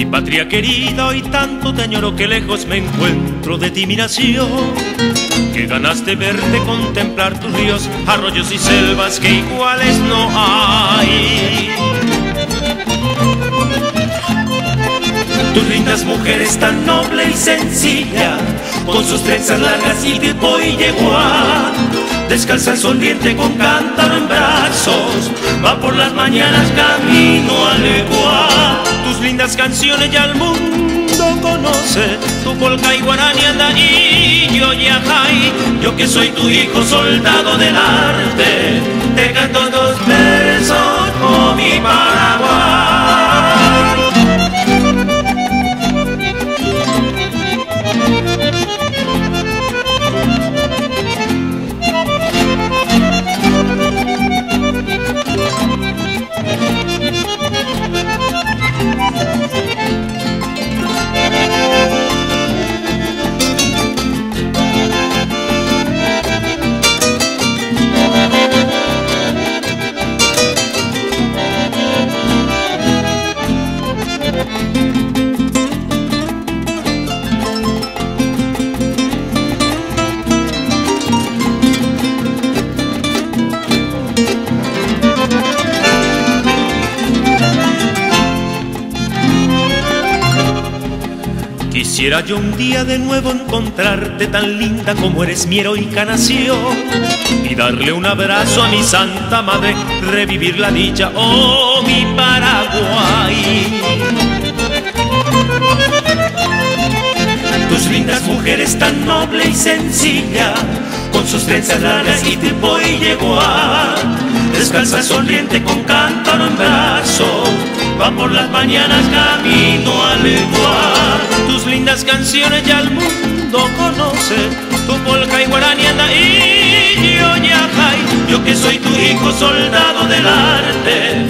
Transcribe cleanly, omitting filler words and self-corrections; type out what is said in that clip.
Mi patria querida, hoy tanto te añoro que lejos me encuentro de ti mi nación. Qué ganas de verte, contemplar tus ríos, arroyos y selvas que iguales no hay. Tus lindas mujeres tan noble y sencilla, con sus trenzas largas y tipo y yegua, descalza sonriente con cántaro en brazos, va por las mañanas camino a legua. Tus lindas canciones ya el mundo conoce, tu polca y guaraní andarí, yo yajay. Yo que soy tu hijo soldado del arte, te canto dos versos por mi Paraguay. Quisiera yo un día de nuevo encontrarte tan linda como eres mi heroica nación, y darle un abrazo a mi santa madre, revivir la dicha, oh mi Paraguay. Tus lindas mujeres tan noble y sencilla, con sus trenzas largas y tipo y yegua, descalza sonriente con cántaro en brazos, va por las mañanas camino a legua. Tus lindas canciones ya el mundo conoce, tu polca y guaraní andarí, yo yajay. Yo que soy tu hijo soldado del arte,